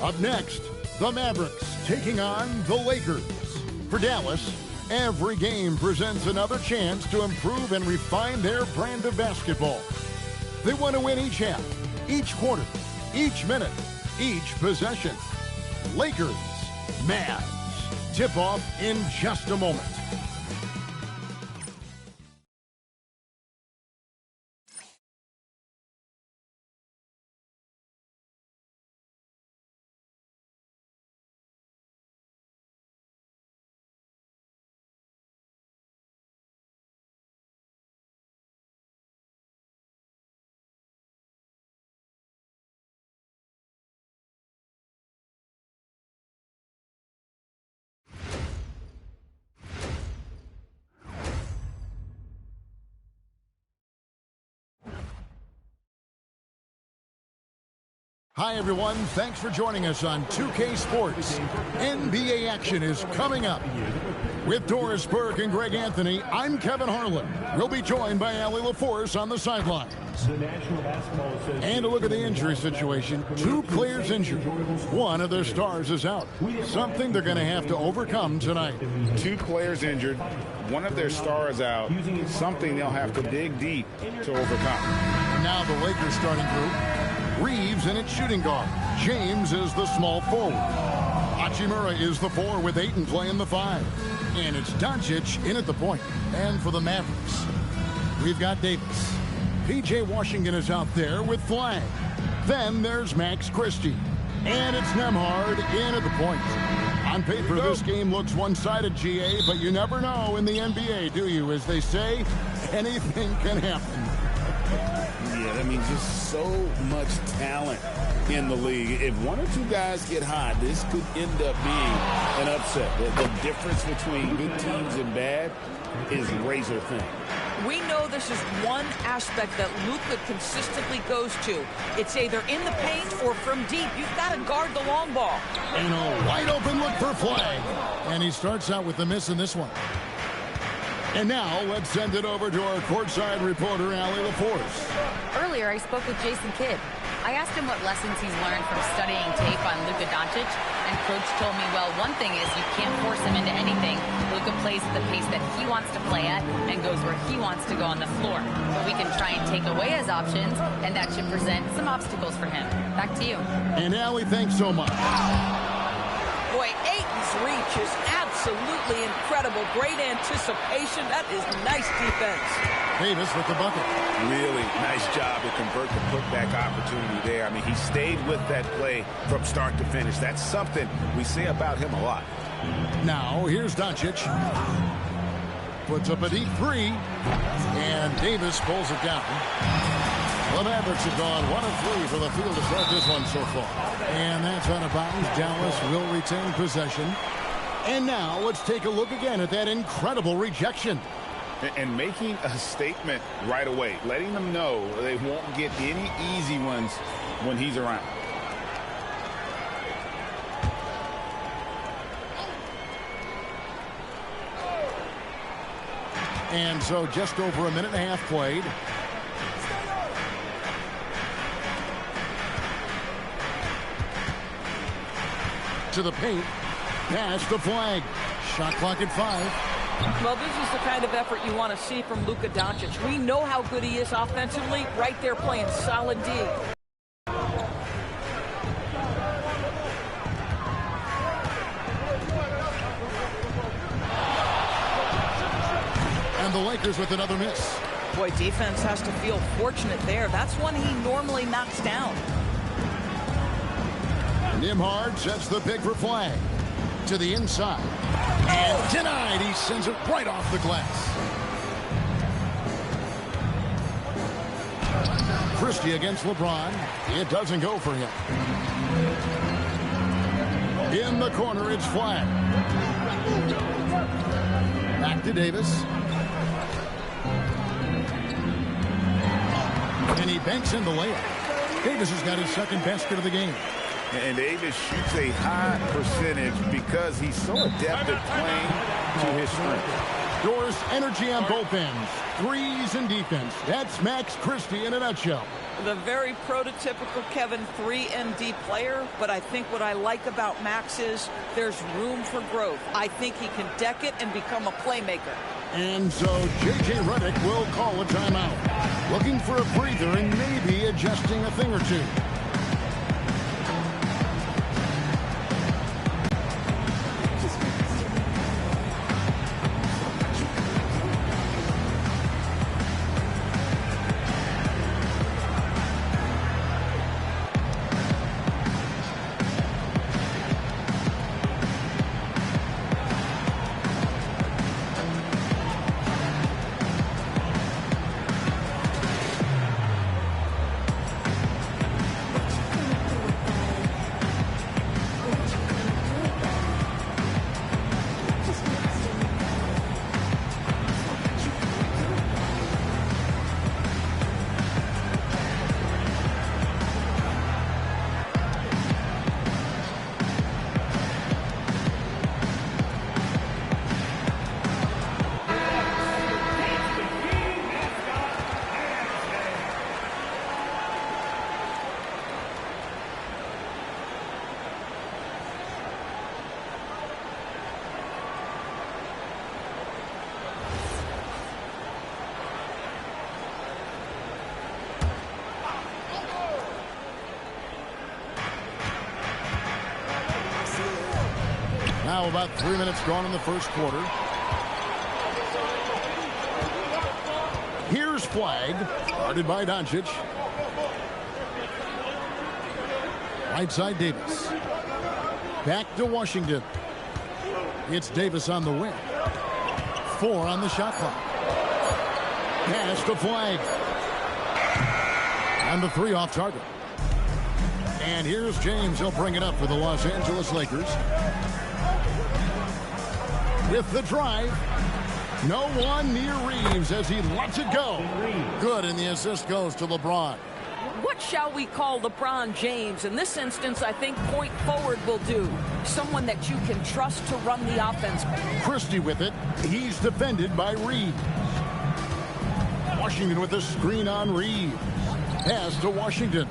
Up next, the Mavericks taking on the Lakers. For Dallas, every game presents another chance to improve and refine their brand of basketball. They want to win each half, each quarter, each minute, each possession. Lakers, Mavs. Tip-off in just a moment. Hi, everyone. Thanks for joining us on 2K Sports. NBA action is coming up. With Doris Burke and Greg Anthony, I'm Kevin Harlan. We'll be joined by Allie LaForce on the sidelines. And a look at the injury situation. 2 players injured. One of their stars is out. Something they're going to have to overcome tonight. 2 players injured. One of their stars out. Something they'll have to dig deep to overcome. Now the Lakers starting group. Reeves in its shooting guard. James is the small forward. Hachimura is the 4 with Ayton playing the 5. And it's Doncic in at the point. And for the Mavericks, we've got Davis. P.J. Washington is out there with Flag. Then there's Max Christie. And it's Nembhard in at the point. On paper, this game looks one-sided, GA, but you never know in the NBA, do you? As they say, anything can happen. Yeah, I mean, just so much talent in the league. If one or 2 guys get hot, this could end up being an upset. The difference between good teams and bad is razor thin. We know this is one aspect that Luka consistently goes to. It's either in the paint or from deep. You've got to guard the long ball. And a wide open look for Flag. And he starts out with the miss in this one. And now, let's send it over to our courtside reporter, Allie LaForce. Earlier, I spoke with Jason Kidd. I asked him what lessons he's learned from studying tape on Luka Doncic, and Coach told me, well, one thing is you can't force him into anything. Luka plays at the pace that he wants to play at and goes where he wants to go on the floor. But we can try and take away his options, and that should present some obstacles for him. Back to you. And Allie, thanks so much. Boy, Ayton's reach is absolutely incredible. Great anticipation. That is nice defense. Davis with the bucket. Really nice job to convert the putback opportunity there. I mean, he stayed with that play from start to finish. That's something we say about him a lot. Now, here's Doncic. Puts up a deep 3. And Davis pulls it down. The Mavericks have gone 1 of 3 for the field to start this one so far. And that's out of bounds. Dallas will retain possession. And now let's take a look again at that incredible rejection. And making a statement right away, letting them know they won't get any easy ones when he's around. And so just over a minute and a half played. To the paint. Pass the Flag. Shot clock at 5. Well, this is the kind of effort you want to see from Luka Doncic. We know how good he is offensively. Right there playing solid D. And the Lakers with another miss. Boy, defense has to feel fortunate there. That's one he normally knocks down. Nembhard sets the pick for Flag. To the inside. And denied. He sends it right off the glass. Christie against LeBron. It doesn't go for him. In the corner, it's Flag. Back to Davis. And he banks in the layup. Davis has got his second basket of the game. And Davis shoots a high percentage because he's so adept at playing to his strength. Outdoors energy on both ends. Threes and defense. That's Max Christie in a nutshell. The very prototypical Kevin 3-and-D player, but I think what I like about Max is there's room for growth. I think he can deck it and become a playmaker. And so J.J. Redick will call a timeout. Looking for a breather and maybe adjusting a thing or two. Now about 3 minutes gone in the first quarter. Here's Flag, guarded by Doncic. Right side Davis. Back to Washington. It's Davis on the wing. 4 on the shot clock. Pass to Flag. And the 3 off target. And here's James. He'll bring it up for the Los Angeles Lakers. With the drive. No one near Reeves as he lets it go. Good, and the assist goes to LeBron. What shall we call LeBron James? In this instance, I think point forward will do. Someone that you can trust to run the offense. Christie with it. He's defended by Reeves. Washington with a screen on Reeves. Pass to Washington.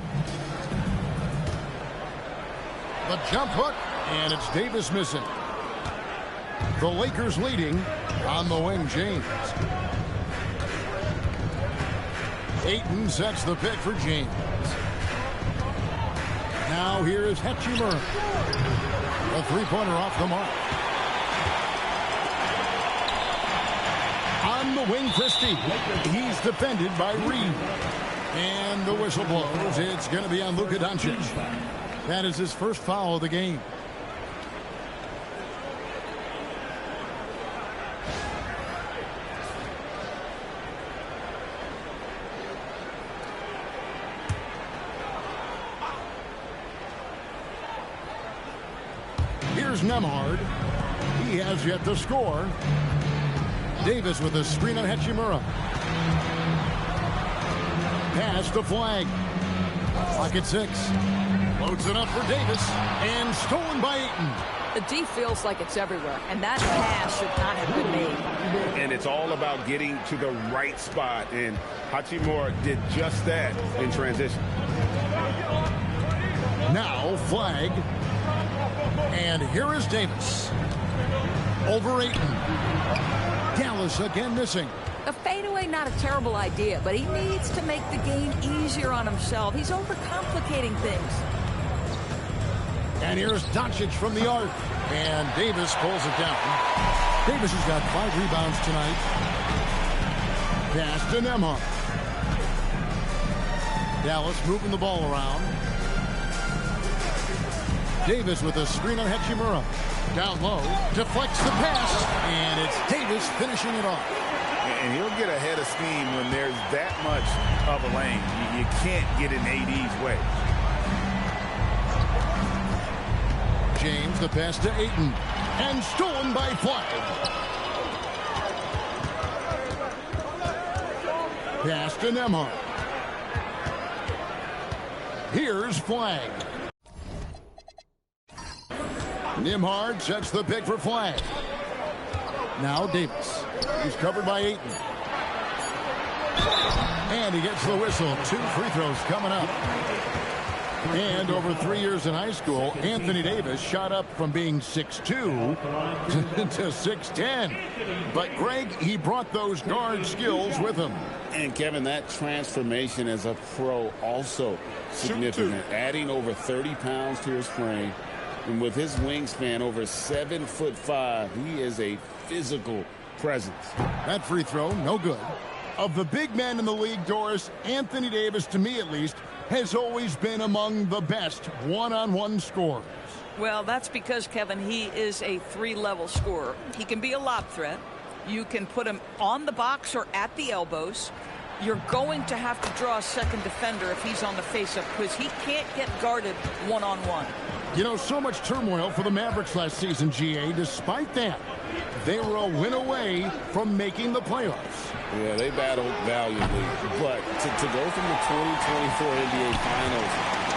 The jump hook, and it's Davis missing. The Lakers leading on the wing, James. Ayton sets the pick for James. Now here is Hachimura. A three-pointer off the mark. On the wing, Christie. He's defended by Reed. And the whistle blows. It's going to be on Luka Doncic. That is his first foul of the game. Here's Nemhard. He has yet to score. Davis with a screen on Hachimura. Pass to Flag. Clock at 6. Loads it up for Davis. And stolen by Ayton. The D feels like it's everywhere, and that pass should not have been made. And it's all about getting to the right spot, and Hachimura did just that in transition. Now Flag. And here is Davis. Over Ayton. Dallas again missing. A fadeaway, not a terrible idea, but he needs to make the game easier on himself. He's overcomplicating things. And here's Doncic from the arc. And Davis pulls it down. Davis has got 5 rebounds tonight. Pass to Nemhard. Dallas moving the ball around. Davis with a screen on Hachimura. Down low. Deflects the pass. And it's Davis finishing it off. And he'll get ahead of steam when there's that much of a lane. You can't get in AD's way. James, the pass to Ayton. And stolen by Flag. Pass to Nemhard. Here's Flag. Nemhard sets the pick for Flag. Now Davis. He's covered by Ayton. And he gets the whistle. 2 free throws coming up. And over 3 years in high school, Anthony Davis shot up from being 6'2" to 6'10". But, Greg, he brought those guard skills with him. And, Kevin, that transformation as a pro also significant. Adding over 30 pounds to his frame. And with his wingspan over 7'5", he is a physical presence. That free throw, no good. Of the big men in the league, Doris, Anthony Davis, to me at least, has always been among the best one-on-one scorers. Well, that's because, Kevin, he is a 3-level scorer. He can be a lob threat. You can put him on the box or at the elbows. You're going to have to draw a second defender if he's on the face-up because he can't get guarded one-on-one. You know, so much turmoil for the Mavericks last season, GA. Despite that, they were a win away from making the playoffs. Yeah, they battled valiantly. But to go from the 2024 NBA Finals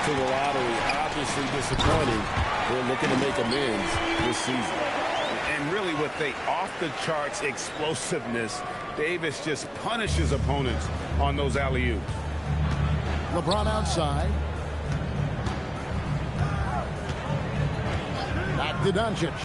to the lottery, obviously disappointing. They're looking to make amends this season. And really with the off-the-charts explosiveness, Davis just punishes opponents on those alley-oops. LeBron outside. Back to Doncic.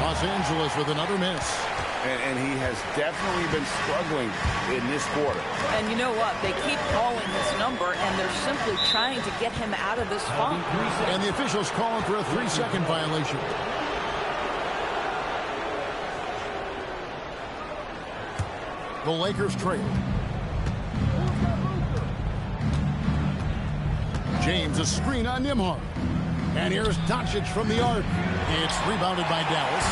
Los Angeles with another miss. And he has definitely been struggling in this quarter. And you know what? They keep calling his number, and they're simply trying to get him out of this funk. And the officials calling for a 3-second violation. The Lakers trail. James, a screen on Nembhard. And here's Doncic from the arc. It's rebounded by Dallas.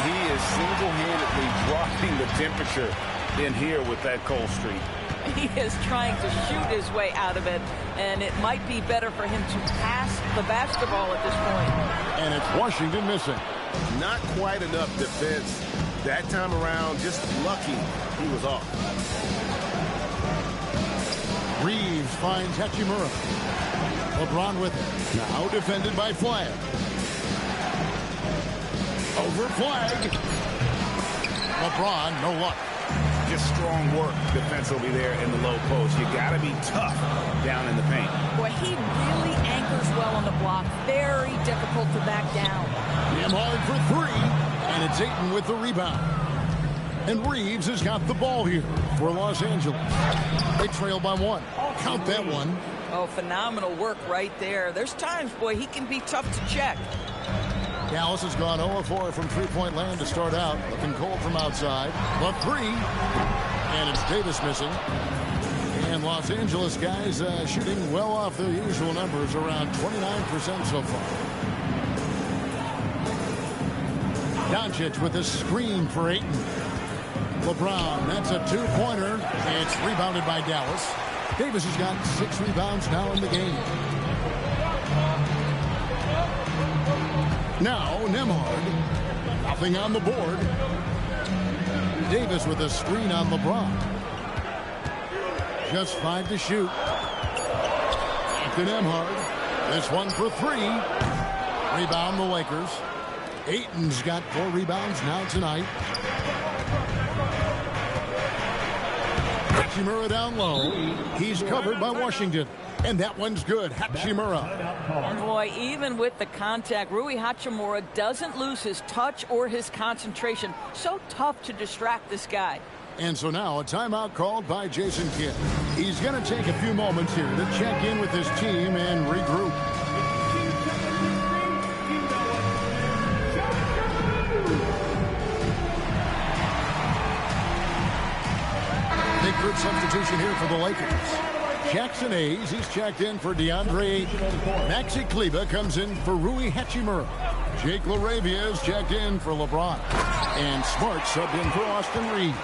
He is single-handedly dropping the temperature in here with that cold streak. He is trying to shoot his way out of it, and it might be better for him to pass the basketball at this point. And it's Washington missing. Not quite enough defense that time around. Just lucky he was off. Reeves finds Hachimura. LeBron with it. Now defended by Flag. Over Flag. LeBron, no luck. Just strong work defensively there in the low post. You got to be tough down in the paint. Boy, he really anchors well on the block. Very difficult to back down. Nembhard for 3, and it's Ayton with the rebound. And Reeves has got the ball here for Los Angeles. They trail by 1. Count that one. Oh, phenomenal work right there. There's times, boy, he can be tough to check. Dallas has gone 0-4 from three-point land to start out. Looking cold from outside. The 3. And it's Davis missing. And Los Angeles guys shooting well off their usual numbers, around 29% so far. Doncic with a screen for Ayton. LeBron, that's a 2-pointer. It's rebounded by Dallas. Davis has got 6 rebounds now in the game. Now, Nembhard. Nothing on the board. Davis with a screen on LeBron. Just 5 to shoot. Back to Nembhard. This one for 3. Rebound the Lakers. Ayton's got 4 rebounds now tonight. Hachimura down low. He's covered by Washington. And that one's good. Hachimura. And boy, even with the contact, Rui Hachimura doesn't lose his touch or his concentration. So tough to distract this guy. And so now a timeout called by Jason Kidd. He's going to take a few moments here to check in with his team and regroup. Big group substitution here for the Lakers. Jackson Hayes, he's checked in for DeAndre Ayton. Maxi Kleber comes in for Rui Hachimura. Jake LaRavia is checked in for LeBron. And Smart subbed in for Austin Reeves.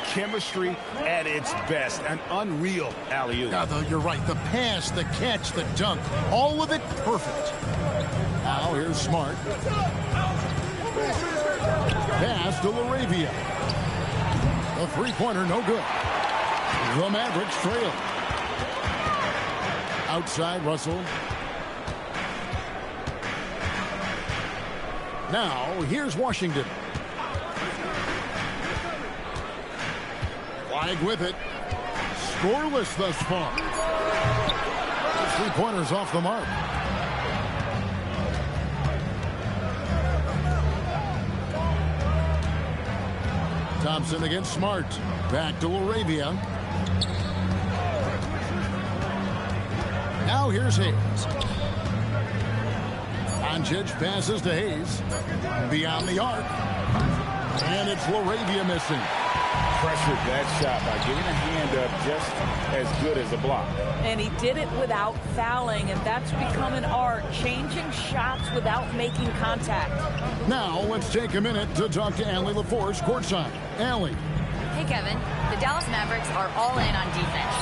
Chemistry at its best. An unreal alley-oop. You're right. The pass, the catch, the dunk, all of it perfect. Now here's Smart. Pass to LaRavia. The three-pointer, no good. The Mavericks trail. Outside, Russell. Now, here's Washington. Flag with it. Scoreless thus far. 3-pointers off the mark. Thompson against Smart. Back to Laravia. Now here's Hayes. Doncic passes to Hayes. Beyond the arc. And it's Laravia missing. Pressured that shot by getting a hand up just as good as a block. And he did it without fouling, and that's become an art, changing shots without making contact. Now let's take a minute to talk to Allie LaForce courtside. Allie. Hey, Kevin. The Dallas Mavericks are all in on defense.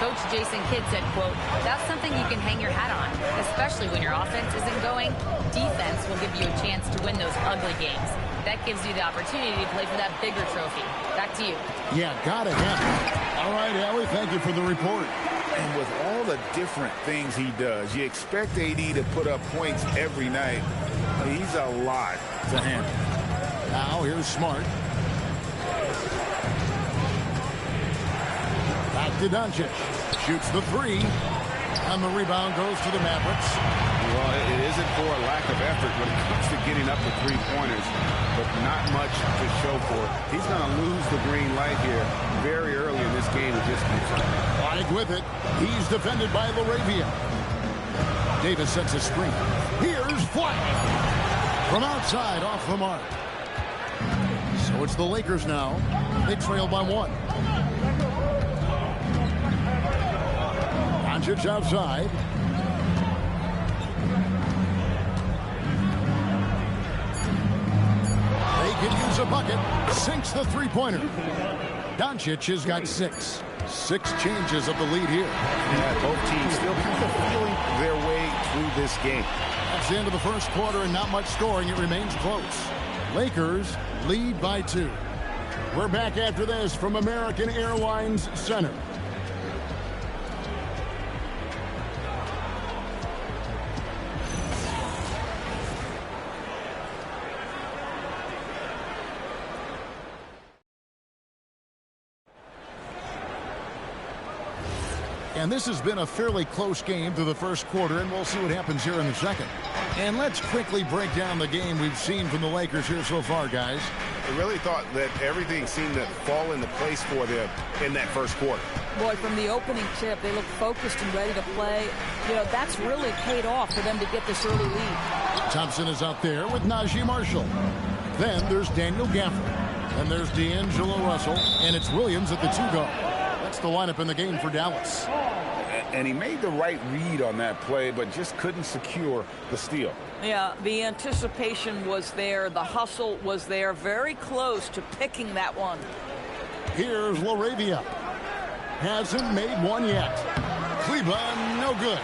Coach Jason Kidd said, quote, "That's something you can hang your hat on, especially when your offense isn't going. Defense will give you a chance to win those ugly games. That gives you the opportunity to play for that bigger trophy." Back to you. Yeah, gotta have it. All right, Allie, thank you for the report. And with all the different things he does, you expect AD to put up points every night. He's a lot to handle. Now here's Smart. Back to Doncic. Shoots the three. And the rebound goes to the Mavericks. Well, it isn't for a lack of effort when it comes to getting up to three-pointers, but not much to show for it. He's going to lose the green light here very early in this game. Flag with it. He's defended by Laravia. Davis sets a screen. Here's Flag. From outside, off the mark. So it's the Lakers now. They trail by 1. Doncic outside. They can use a bucket. Sinks the three-pointer. Doncic has got 6. 6 changes of the lead here. Yeah, both teams still kind of feeling their way through this game. That's the end of the first quarter and not much scoring. It remains close. Lakers lead by 2. We're back after this from American Airlines Center. And this has been a fairly close game through the first quarter, and we'll see what happens here in the second. And let's quickly break down the game we've seen from the Lakers here so far, guys. I really thought that everything seemed to fall into place for them in that first quarter. Boy, from the opening tip, they look focused and ready to play. You know, that's really paid off for them to get this early lead. Thompson is out there with Najee Marshall. Then there's Daniel Gafford. And there's D'Angelo Russell. And it's Williams at the 2-guard. That's the lineup in the game for Dallas. And he made the right read on that play, but just couldn't secure the steal. Yeah, the anticipation was there. The hustle was there. Very close to picking that one. Here's Laravia. Hasn't made one yet. Cleveland, no good.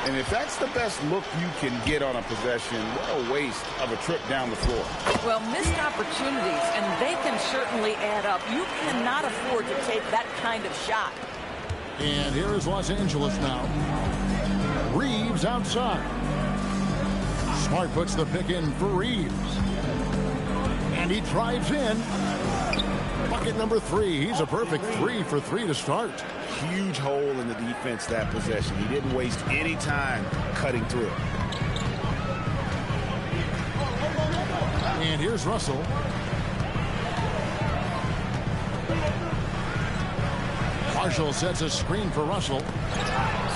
And if that's the best look you can get on a possession, what a waste of a trip down the floor. Well, missed opportunities, and they can certainly add up. You cannot afford to take that kind of shot. And here is Los Angeles now. Reeves outside. Smart puts the pick in for Reeves. And he drives in. Bucket number 3. He's a perfect 3 for 3 to start. Huge hole in the defense that possession. He didn't waste any time cutting through it. And here's Russell. Marshall sets a screen for Russell.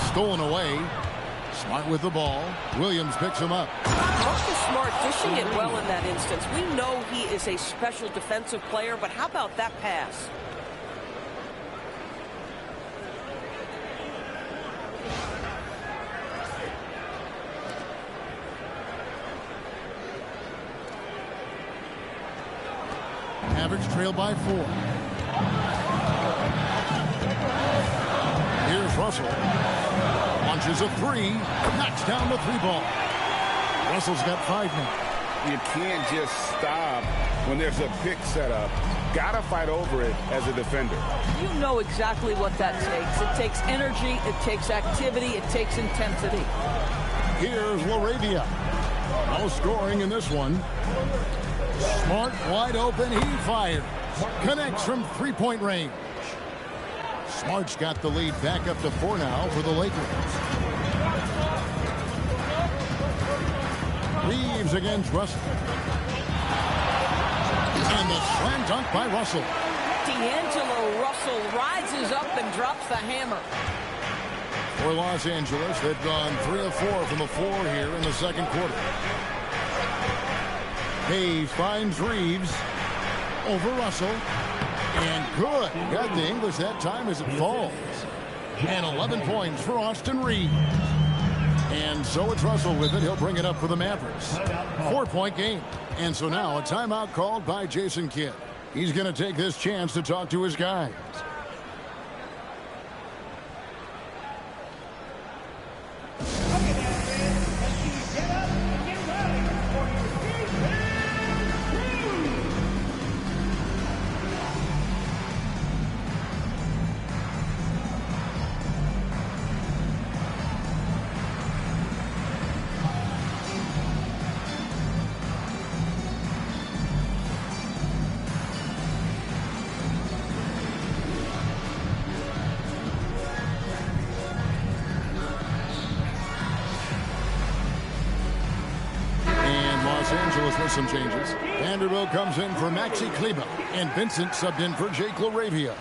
Stolen away. Smart with the ball. Williams picks him up. Marcus Smart dishing it well in that instance. We know he is a special defensive player, but how about that pass? Mavericks trail by 4. Here's Russell. Launches a 3. Knocks down the 3-ball. Russell's got 5 now. You can't just stop when there's a pick set up. Gotta fight over it as a defender. You know exactly what that takes. It takes energy, it takes activity, it takes intensity. Here's Laravia. No scoring in this one. Smart wide open. He fires. Connects from three-point range. Smart's got the lead back up to 4 now for the Lakers. Reeves against Russell. And the slam dunk by Russell. D'Angelo Russell rises up and drops the hammer. For Los Angeles, they've gone 3 of 4 from the floor here in the second quarter. Hayes finds Reeves over Russell. And good. Got the English that time as it falls. And 11 points for Austin Reeves. And so it's Russell with it. He'll bring it up for the Mavericks. 4-point game. And so now a timeout called by Jason Kidd. He's going to take this chance to talk to his guys. 'Los Angeles with some changes. Vanderbilt comes in for Maxi Kleber, and Vincent subbed in for Jake LaRavia.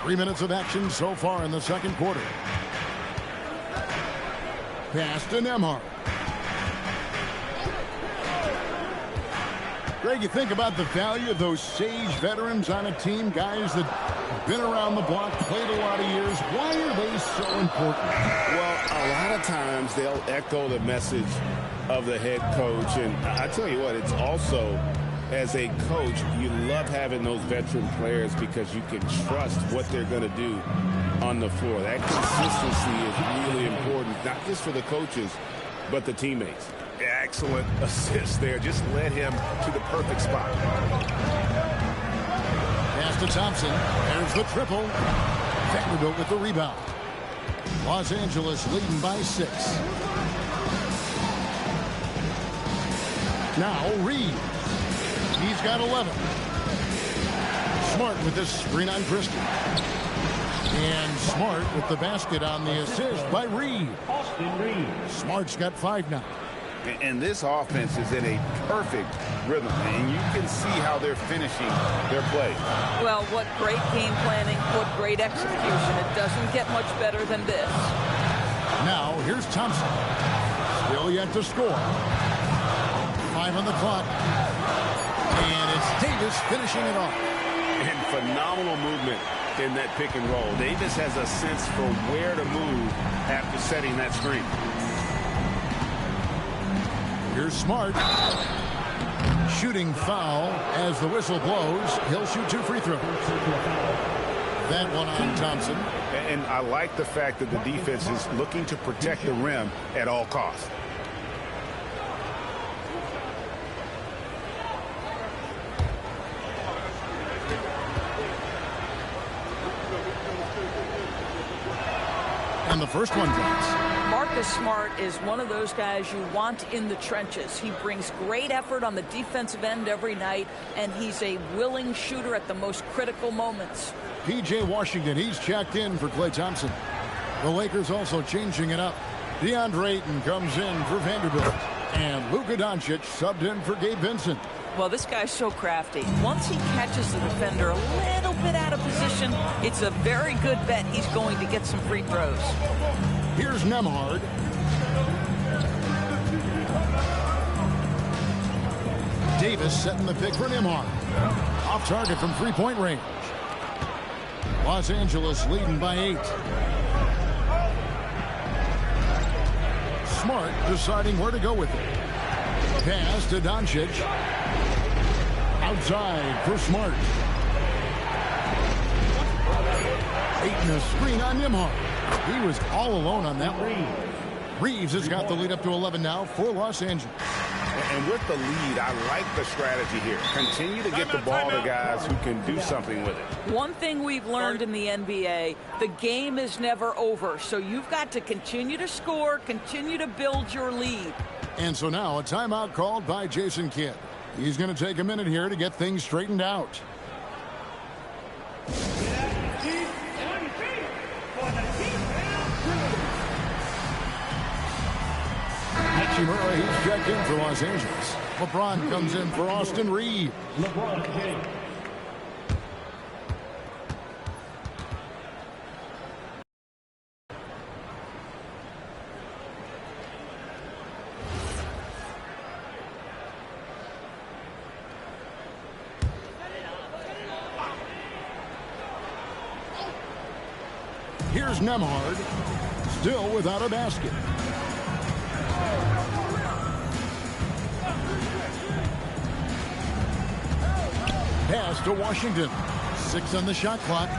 Three minutes of action so far in the second quarter. Pass to Nembhard. Greg, you think about the value of those sage veterans on a team, guys that have been around the block, played a lot of years. Why are they so important? Well, a lot of times they'll echo the message of the head coach. And I tell you what, it's also, as a coach, you love having those veteran players because you can trust what they're going to do on the floor. That consistency is really important, not just for the coaches, but the teammates. Excellent assist there. Just led him to the perfect spot. Pass to Thompson. There's the triple. Vanderbilt with the rebound. Los Angeles leading by 6. Now Reed. He's got 11. Smart with this screen on Christie. And Smart with the basket on the assist by Reed. Smart's got 5 now. And this offense is in a perfect rhythm, and you can see how they're finishing their play. Well, what great game planning, what great execution. It doesn't get much better than this. Now, here's Thompson. Still yet to score. 5 on the clock. And it's Davis finishing it off. And phenomenal movement in that pick and roll. Davis has a sense for where to move after setting that screen. Here's Smart. Shooting foul as the whistle blows. He'll shoot 2 free throws. That one on Thompson. And I like the fact that the defense is looking to protect the rim at all costs. And the first one drops. Marcus Smart is one of those guys you want in the trenches. He brings great effort on the defensive end every night, and he's a willing shooter at the most critical moments. P.J. Washington, he's checked in for Klay Thompson. The Lakers also changing it up. DeAndre Ayton comes in for Vanderbilt. And Luka Doncic subbed in for Gabe Vincent. Well, this guy's so crafty. Once he catches the defender a little bit out of position, it's a very good bet he's going to get some free throws. Here's Nembhard. Davis setting the pick for Nembhard. Off target from three-point range. Los Angeles leading by 8. Smart deciding where to go with it. Pass to Doncic. Outside for Smart. Ayton a screen on Nembhard. He was all alone on that one. Reeves has got the lead up to 11 now for Los Angeles. And with the lead, I like the strategy here. Continue to get the ball to guys who can do something with it. One thing we've learned in the NBA, the game is never over. So you've got to continue to score, continue to build your lead. And so now a timeout called by Jason Kidd. He's going to take a minute here to get things straightened out. Hachimura, he's checked in for Los Angeles. LeBron comes in for Austin Reeves. Here's Nembhard, still without a basket. Pass to Washington. 6 on the shot clock.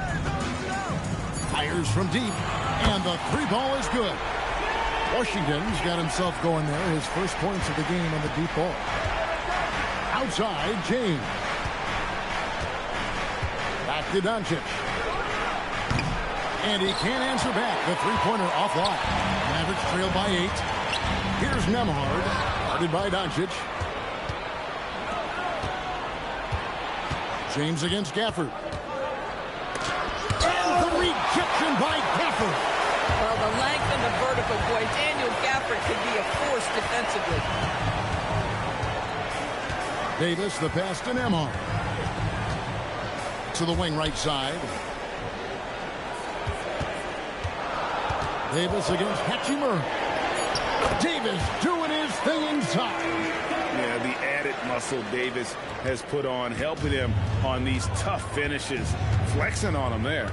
Fires from deep, and the three ball is good. Washington's got himself going there. His first points of the game on the deep ball. Outside, James. Back to Doncic. And he can't answer back. The three-pointer offline. Mavericks trail by 8. Here's Nembhard. Guarded by Doncic. James against Gafford. And the rejection by Gafford. Well, the length and the vertical, boy, Daniel Gafford could be a force defensively. Davis, the pass to Nembhard. To the wing right side. Davis against Hachimura. Davis doing his thing inside. Yeah, the added muscle Davis has put on, helping him on these tough finishes, flexing on him there.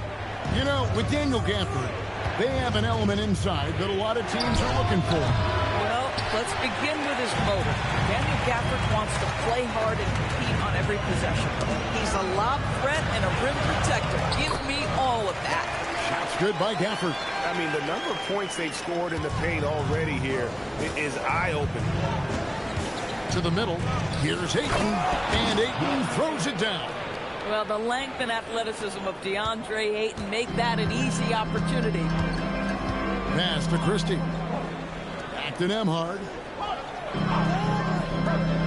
You know, with Daniel Gafford, they have an element inside that a lot of teams are looking for. Well, let's begin with his motor. Daniel Gafford wants to play hard and compete on every possession. He's a lob threat and a rim protector. Give me all of that. Shots good by Gafford. I mean, the number of points they've scored in the paint already here is eye-opening. To the middle. Here's Ayton. And Ayton throws it down. Well, the length and athleticism of DeAndre Ayton make that an easy opportunity. Pass to Christie. Back to Nembhard.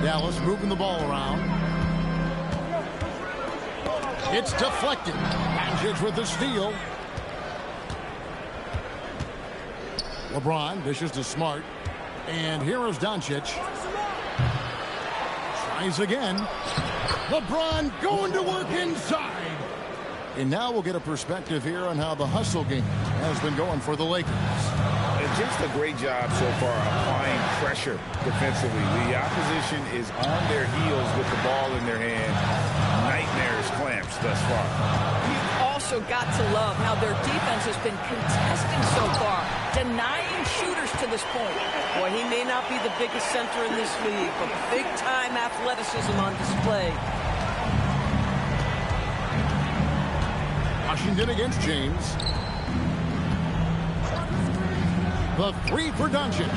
Dallas moving the ball around. It's deflected. Doncic with the steal. LeBron dishes to Smart. And here is Doncic. Tries again. LeBron going to work inside. And now we'll get a perspective here on how the hustle game has been going for the Lakers. And just a great job so far applying pressure defensively. The opposition is on their heels with the ball in their hand. Nightmares clamps thus far. You've also got to love how their defense has been contesting so far, denying shooters to this point. Boy, he may not be the biggest center in this league, but big-time athleticism on display. Washington against James. The three for Doncic.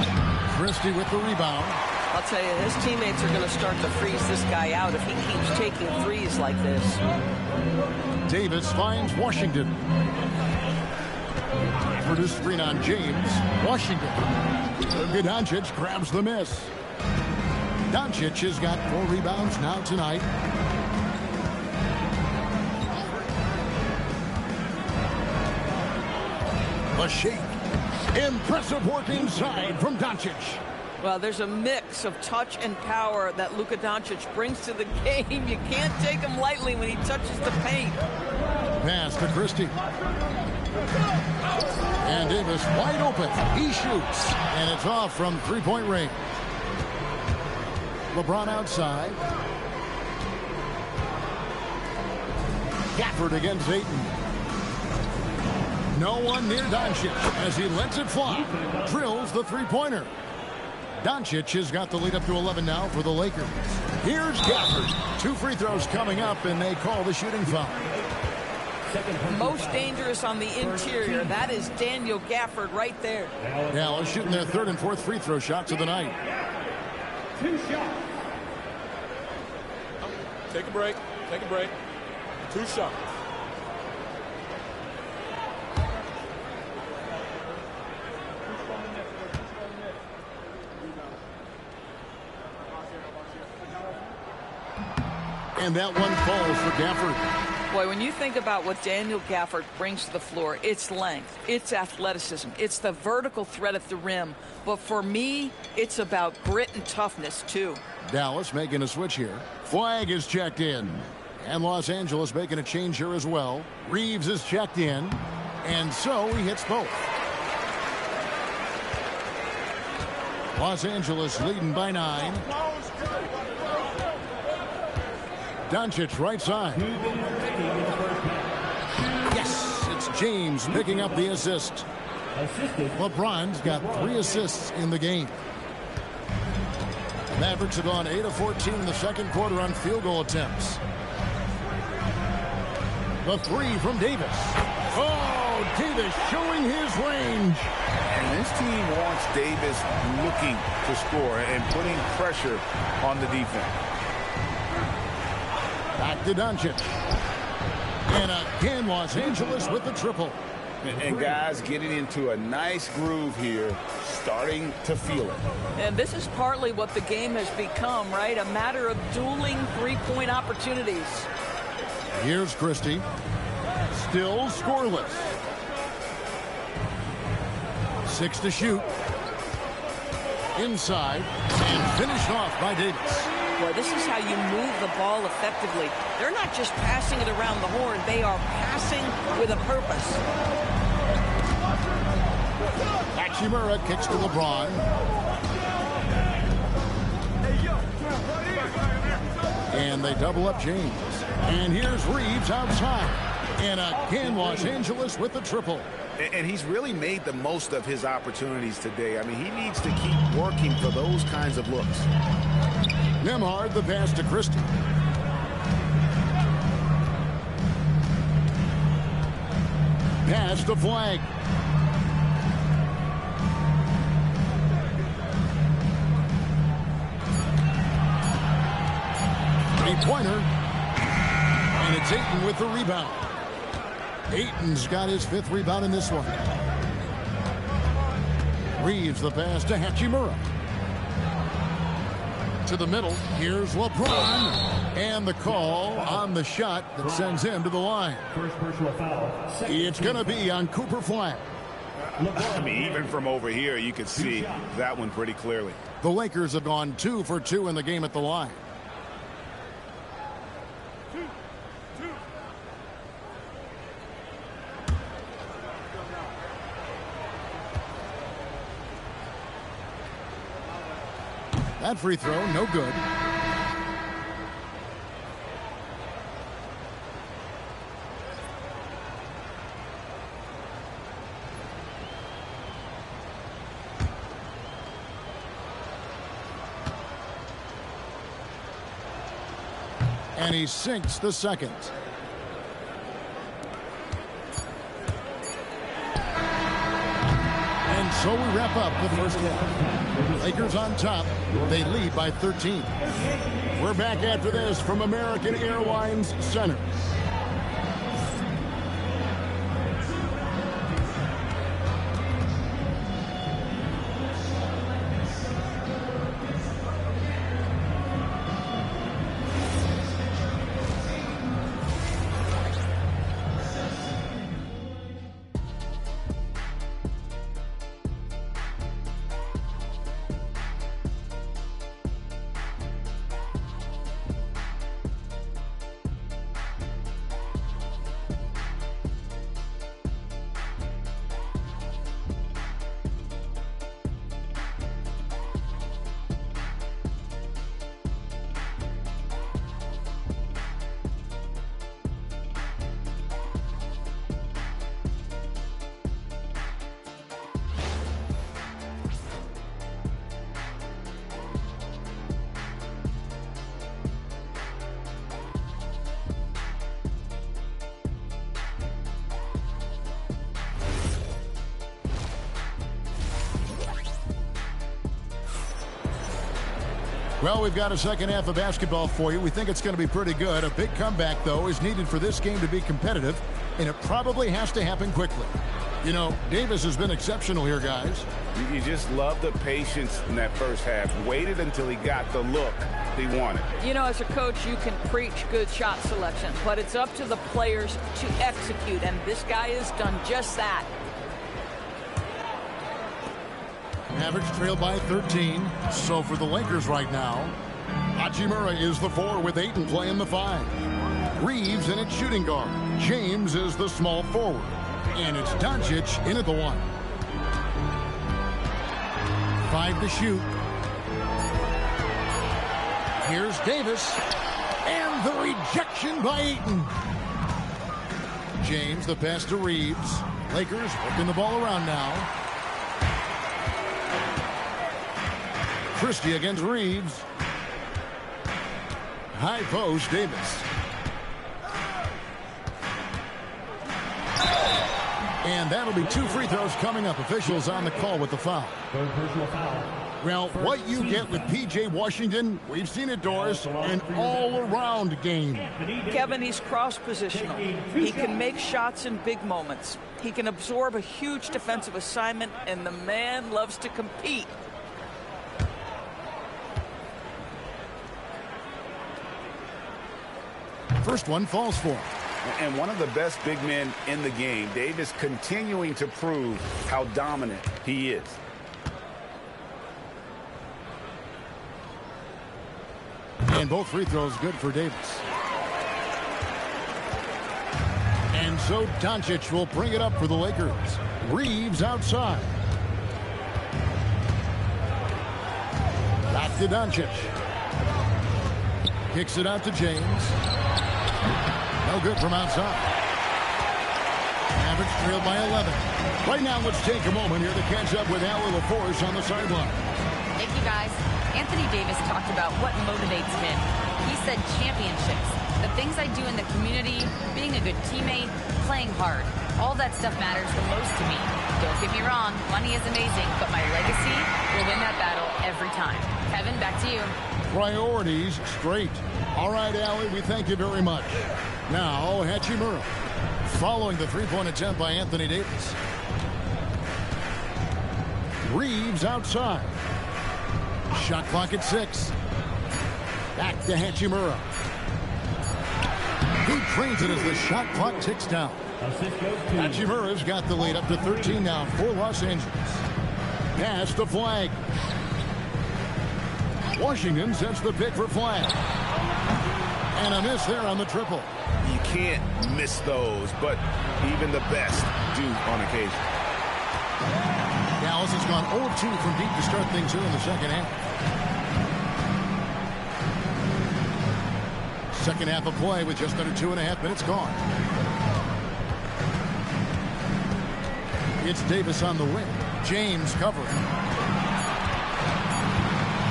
Christie with the rebound. I'll tell you, his teammates are going to start to freeze this guy out if he keeps taking threes like this. Davis finds Washington. For the screen on James. Washington. Doncic grabs the miss. Doncic has got 4 rebounds now tonight. A shake. Impressive work inside from Doncic. Well, there's a mix of touch and power that Luka Doncic brings to the game. You can't take him lightly when he touches the paint. Pass to Christie. And Davis wide open. He shoots. And it's off from three-point range. LeBron outside. Gafford against Ayton. No one near Doncic as he lets it fly. Drills the three-pointer. Doncic has got the lead up to 11 now for the Lakers. Here's Gafford. 2 free throws coming up, and they call the shooting foul. Most dangerous on the interior. That is Daniel Gafford right there. Dallas shooting their third and fourth free throw shots of the night. 2 shots. Take a break. Take a break. 2 shots. And that one falls for Gafford. Boy, when you think about what Daniel Gafford brings to the floor, it's length, it's athleticism, it's the vertical threat at the rim. But for me, it's about grit and toughness, too. Dallas making a switch here. Flag is checked in. And Los Angeles making a change here as well. Reeves is checked in. And so he hits both. Los Angeles leading by 9. Doncic right side. Yes, it's James picking up the assist. LeBron's got 3 assists in the game. The Mavericks have gone 8 of 14 in the second quarter on field goal attempts. The 3 from Davis. Oh, Davis showing his range. And this team wants Davis looking to score and putting pressure on the defense. Back to Doncic. And again, Los Angeles with the triple. And guys getting into a nice groove here, starting to feel it. And this is partly what the game has become, right? A matter of dueling three-point opportunities. Here's Christie. Still scoreless. 6 to shoot. Inside. And finished off by Davis. Boy, this is how you move the ball effectively. They're not just passing it around the horn. They are passing with a purpose. Hachimura kicks to LeBron. And they double up James. And here's Reeves outside. And again, Los Angeles with the triple. And he's really made the most of his opportunities today. I mean, he needs to keep working for those kinds of looks. Nembhard the pass to Christie. Pass the flag. Three-pointer. And it's Ayton with the rebound. Ayton's got his 5th rebound in this one. Reeves the pass to Hachimura. To the middle. Here's LeBron. And the call on the shot that sends him to the line. First personal foul. It's going to be on Cooper Flag. I mean, even from over here, you can see that one pretty clearly. The Lakers have gone 2 for 2 in the game at the line. That free throw, no good. And he sinks the second. And so we wrap up the first half. Lakers on top. They lead by 13. We're back after this from American Airlines Center. Well, we've got a second half of basketball for you. We think it's going to be pretty good. A big comeback, though, is needed for this game to be competitive, and it probably has to happen quickly. You know, Davis has been exceptional here, guys. You just love the patience in that first half. Waited until he got the look he wanted. You know, as a coach, you can preach good shot selection, but it's up to the players to execute, and this guy has done just that. Mavericks trail by 13. So for the Lakers right now, Hachimura is the 4 with Ayton playing the 5. Reeves in at shooting guard. James is the small forward. And it's Doncic in at the 1. 5 to shoot. Here's Davis. And the rejection by Ayton. James, the pass to Reeves. Lakers working the ball around now. Christie against Reeves. High post, Davis. And that'll be 2 free throws coming up. Officials on the call with the foul. Third personal foul. Well, what you get with P.J. Washington, we've seen it, Doris, an all-around game. Kevin, he's cross-positional. He can make shots in big moments. He can absorb a huge defensive assignment, and the man loves to compete. First one falls for him. And one of the best big men in the game. Davis continuing to prove how dominant he is. And both free throws good for Davis. And so Doncic will bring it up for the Lakers. Reeves outside. Back to Doncic. Kicks it out to James. No good from outside. Mavericks trailed by 11. Right now, let's take a moment here to catch up with Allie LaForce on the sideline. Thank you, guys. Anthony Davis talked about what motivates him. He said championships, the things I do in the community, being a good teammate, playing hard. All that stuff matters the most to me. Don't get me wrong, money is amazing, but my legacy will win that battle every time. Kevin, back to you. Priorities straight. All right, Allie, we thank you very much. Now, Hachimura, following the three-point attempt by Anthony Davis. Reeves outside. Shot clock at 6. Back to Hachimura. He trains it as the shot clock ticks down. Hachimura's got the lead up to 13 now for Los Angeles. Pass the flag. Washington sets the pick for flag. And a miss there on the triple. You can't miss those, but even the best do on occasion. Dallas has gone 0-2 from deep to start things here in the second half. Second half of play with just under 2.5 minutes gone. It's Davis on the wing. James covering.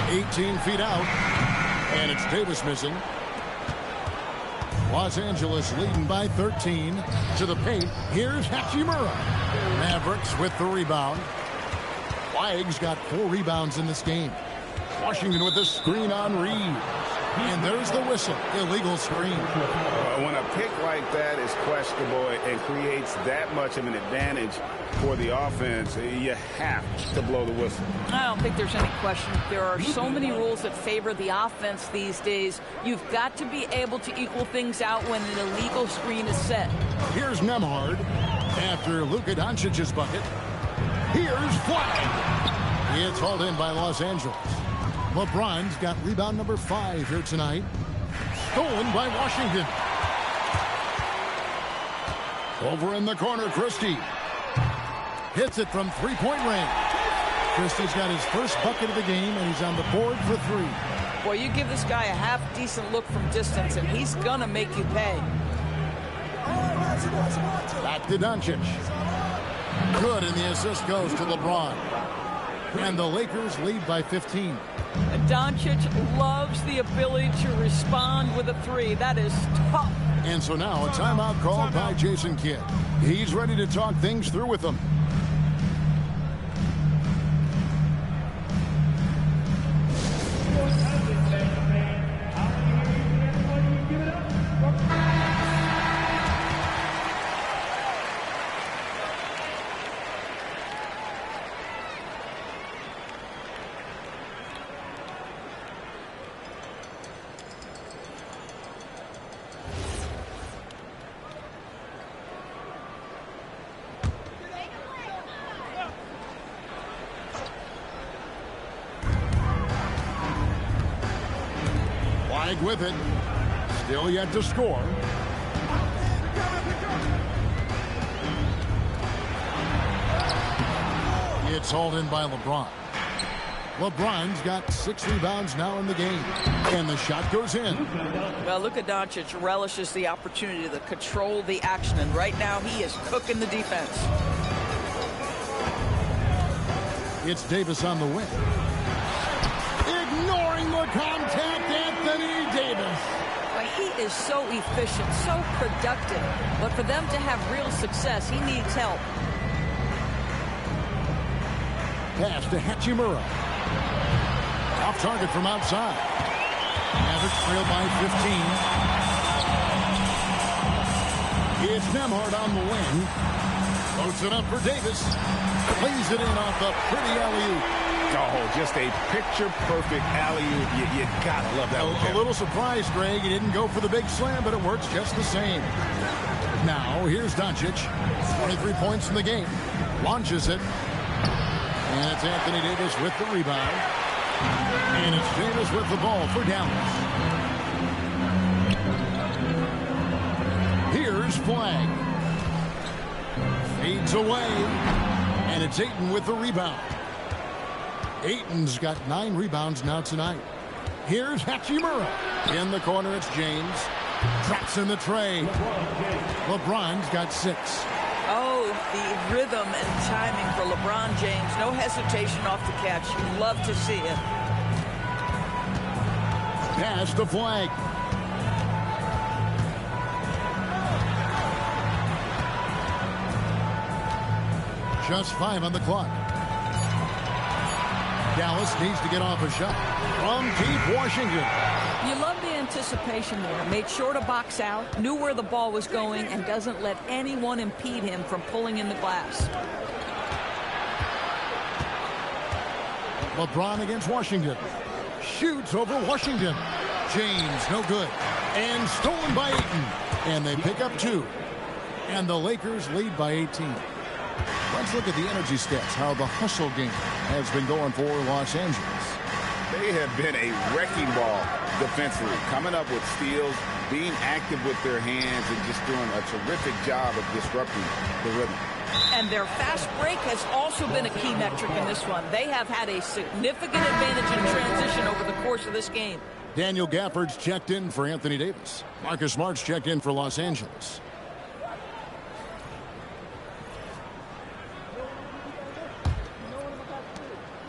18 feet out. And it's Davis missing. Los Angeles leading by 13 to the paint. Here's Hachimura. Mavericks with the rebound. Flag's got 4 rebounds in this game. Washington with the screen on Reeves. And there's the whistle. Illegal screen. When a pick like that is questionable and creates that much of an advantage for the offense, you have to blow the whistle. I don't think there's any question. There are so many rules that favor the offense these days. You've got to be able to equal things out when an illegal screen is set. Here's Nembhard after Luka Doncic's bucket. Here's flag. It's hauled in by Los Angeles. LeBron's got rebound number 5 here tonight. Stolen by Washington. Over in the corner, Christie. Hits it from three-point range. Christie's got his first bucket of the game, and he's on the board for 3. Boy, you give this guy a half-decent look from distance, and he's going to make you pay. Back to Doncic. Good, and the assist goes to LeBron. And the Lakers lead by 15. Doncic loves the ability to respond with a 3. That is tough. And so now a timeout called by Jason Kidd. He's ready to talk things through with them. Bragg with it. Still yet to score. It's hauled in by LeBron. LeBron's got 6 rebounds now in the game. And the shot goes in. Well, Luka Doncic relishes the opportunity to control the action. And right now he is cooking the defense. It's Davis on the wing. Ignoring the contact, Anthony Davis. Well, he is so efficient, so productive. But for them to have real success, he needs help. Pass to Hachimura. Off target from outside. Mavericks trailed by 15. It's Nembhard on the wing. Floats it up for Davis. Plays it in off the pretty alley-oop. Oh, just a picture-perfect alley-oop. You gotta love that one, A little surprised, Greg. He didn't go for the big slam, but it works just the same. Now, here's Doncic. 23 points in the game. Launches it. And it's Anthony Davis with the rebound. And it's Davis with the ball for Dallas. Here's Flagg. Fades away. And it's Ayton with the rebound. Ayton's got 9 rebounds now tonight. Here's Hachimura. In the corner, it's James. Drops in the tray. LeBron's got 6. Oh, the rhythm and timing for LeBron James. No hesitation off the catch. You love to see it. Pass to Flagg. Just 5 on the clock. Dallas needs to get off a shot from deep Washington. You love the anticipation there. Made sure to box out, knew where the ball was going, and doesn't let anyone impede him from pulling in the glass. LeBron against Washington. Shoots over Washington. James, no good. And stolen by Ayton. And they pick up 2. And the Lakers lead by 18. Let's look at the energy stats, how the hustle game has been going for Los Angeles. They have been a wrecking ball defensively, coming up with steals, being active with their hands, and just doing a terrific job of disrupting the rhythm. And their fast break has also been a key metric in this one. They have had a significant advantage in transition over the course of this game. Daniel Gafford's checked in for Anthony Davis. Marcus Smart's checked in for Los Angeles.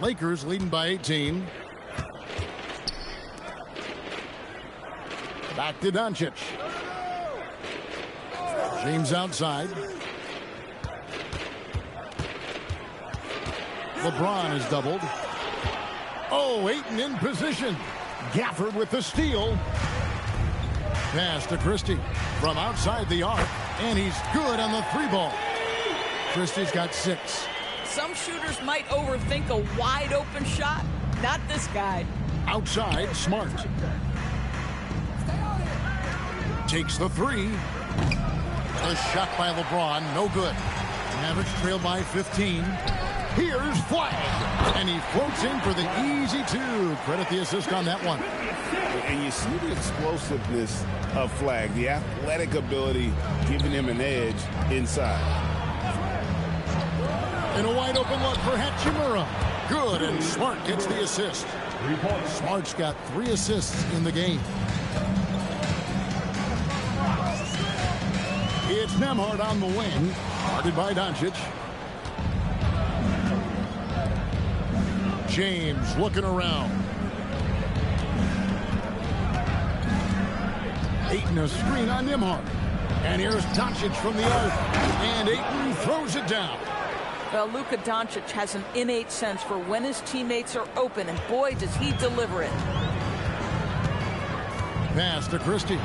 Lakers leading by 18. Back to Doncic. James outside. LeBron is doubled. Oh, Ayton in position. Gafford with the steal. Pass to Christie from outside the arc. And he's good on the 3-ball. Christie's got 6. Some shooters might overthink a wide open shot. Not this guy. Outside, Smart. Takes the 3. A shot by LeBron, no good. Mavericks trail by 15. Here's Flagg. And he floats in for the easy 2. Credit the assist on that one. And you see the explosiveness of Flagg, the athletic ability giving him an edge inside. And a wide open look for Hachimura. Good, and Smart gets the assist. Smart's got 3 assists in the game. It's Nembhard on the wing. Guarded by Doncic. James looking around. Ayton a screen on Nembhard. And here's Doncic from the arc. And Ayton throws it down. Well, Luka Doncic has an innate sense for when his teammates are open, and boy, does he deliver it. Pass to Christie.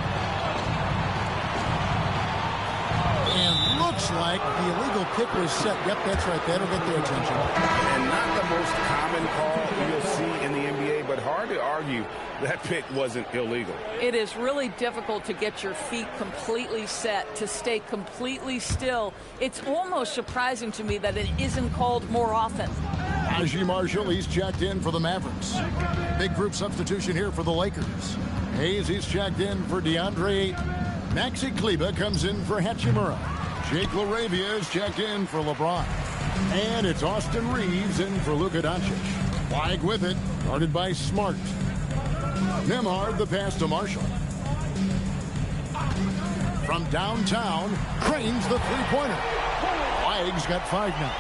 And looks like the illegal kick was set. Yep, that's right. That'll get their attention. And not the most common call you'll see in the NBA, but hard to argue that pick wasn't illegal. It is really difficult to get your feet completely set, to stay completely still. It's almost surprising to me that it isn't called more often. Najee Marshall, he's checked in for the Mavericks. Big group substitution here for the Lakers. He's checked in for DeAndre Ayton. Maxi Kleber comes in for Hachimura. Jake LaRavia is checked in for LeBron. And it's Austin Reeves in for Luka Doncic. Flag with it, guarded by Smart. Nembhard the pass to Marshall. From downtown, cranes the three-pointer. Flag's got 5 now.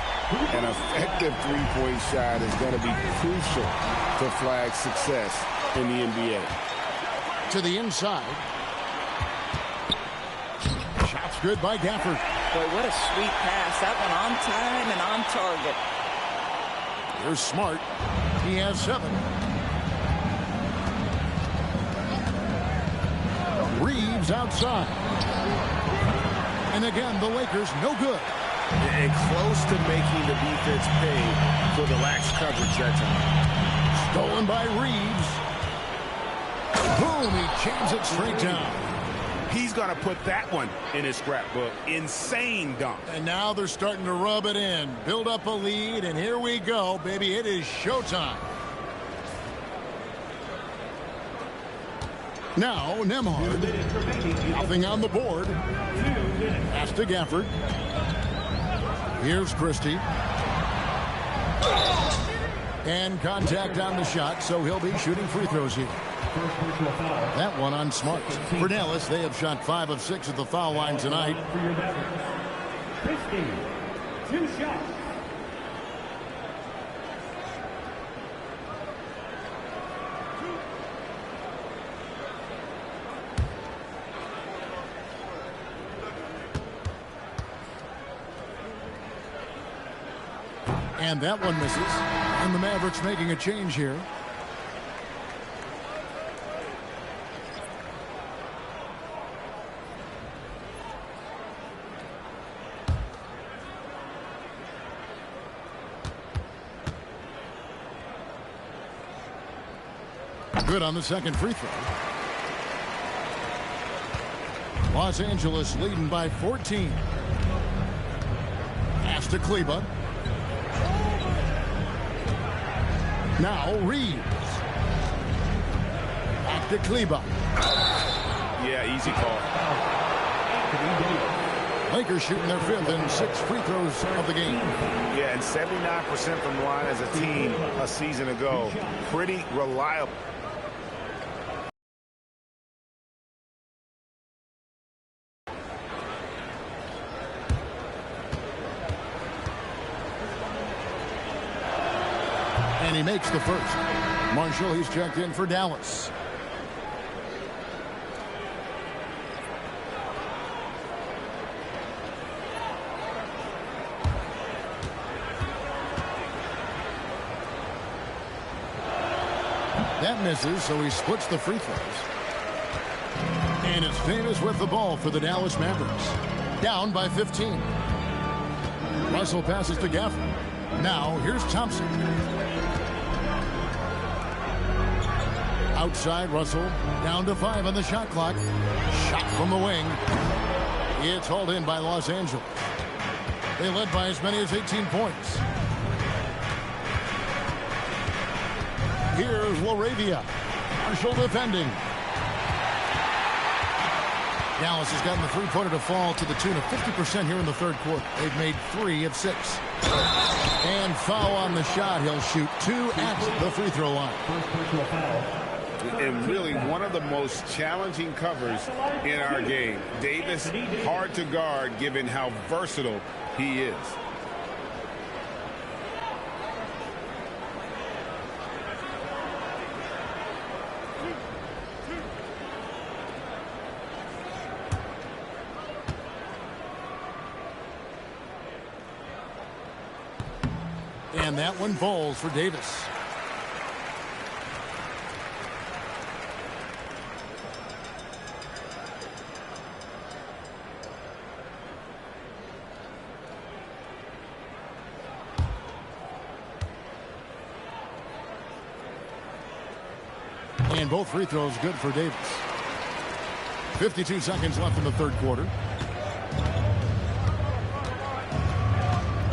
An effective three-point shot is going to be crucial to Flag's success in the NBA. To the inside. Shots good by Gafford. Boy, what a sweet pass. That one on time and on target. Here's Smart. He has 7. Reeves outside. And again, the Lakers no good. And close to making the defense pay for the lax coverage that time. Stolen by Reeves. Boom, he jams it straight down. He's going to put that one in his scrapbook. Insane dunk. And now they're starting to rub it in. Build up a lead, and here we go, baby. It is showtime. Now, Nembhard. Nothing on the board. Pass to Gafford. Here's Christie. And contact on the shot, so he'll be shooting free throws here. That one on Smart. For Dallas, they have shot 5 of 6 at the foul line tonight. Christie, 2 shots. And that one misses. And the Mavericks making a change here. Good on the second free throw. Los Angeles leading by 14. Pass to Kleber. Now Reeves. Back to Kleber. Yeah, easy call. Lakers shooting their 5th and 6 free throws of the game. Yeah, and 79% from the line as a team a season ago. Pretty reliable. And he makes the first. Marshall, he's checked in for Dallas. That misses, so he splits the free throws. And it's Davis with the ball for the Dallas Mavericks. Down by 15. Russell passes to Gafford. Now, here's Thompson. Outside, Russell. Down to 5 on the shot clock. Shot from the wing. It's hauled in by Los Angeles. They led by as many as 18 points. Here's LaRavia. Marshall defending. Dallas has gotten the three-pointer to fall to the tune of 50% here in the third quarter. They've made 3 of 6. And foul on the shot. He'll shoot 2 at the free throw line. First personal foul. And really one of the most challenging covers in our game. Davis, hard to guard given how versatile he is. And that one falls for Davis. And both free throws good for Davis. 52 seconds left in the third quarter.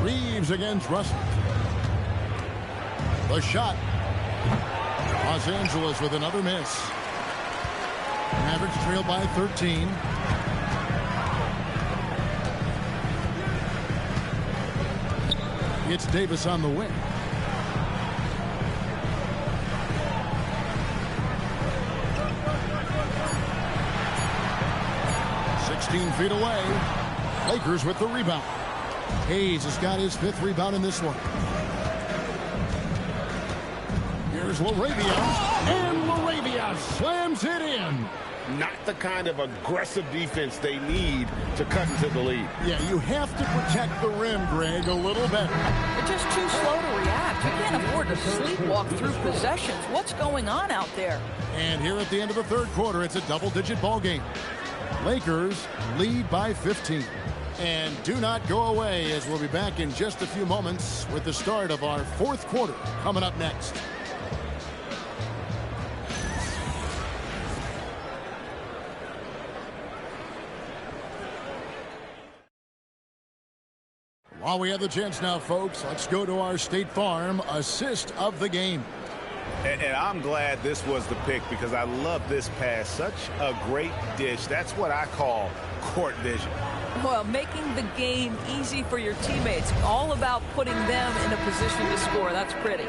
Reeves against Russell. The shot. Los Angeles with another miss. Mavericks trail by 13. It's Davis on the wing. Feet away. Lakers with the rebound. Hayes has got his 5th rebound in this one. Here's Laravia, and Laravia slams it in. Not the kind of aggressive defense they need to cut into the lead. Yeah, you have to protect the rim, Greg, a little better. They're just too slow to react. You can't afford to sleepwalk through possessions. What's going on out there? And here at the end of the 3rd quarter, it's a double-digit ball game. Lakers lead by 15. And do not go away, as we'll be back in just a few moments with the start of our 4th quarter coming up next. While we have the chance now, folks, let's go to our State Farm assist of the game. And I'm glad this was the pick because I love this pass. Such a great dish. That's what I call court vision. Well, making the game easy for your teammates. All about putting them in a position to score. That's pretty.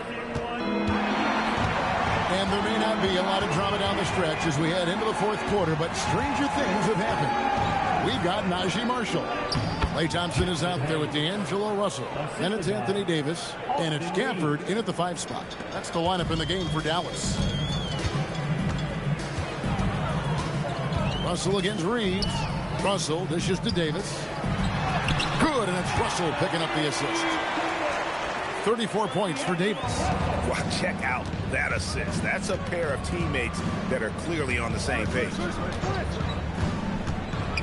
And there may not be a lot of drama down the stretch as we head into the 4th quarter, but stranger things have happened. We've got Najee Marshall. Klay Thompson is out there with D'Angelo Russell. Then it's Anthony Davis. And it's Gafford in at the 5 spot. That's the lineup in the game for Dallas. Russell against Reeves. Russell dishes to Davis. Good, and it's Russell picking up the assist. 34 points for Davis. Well, check out that assist. That's a pair of teammates that are clearly on the same page.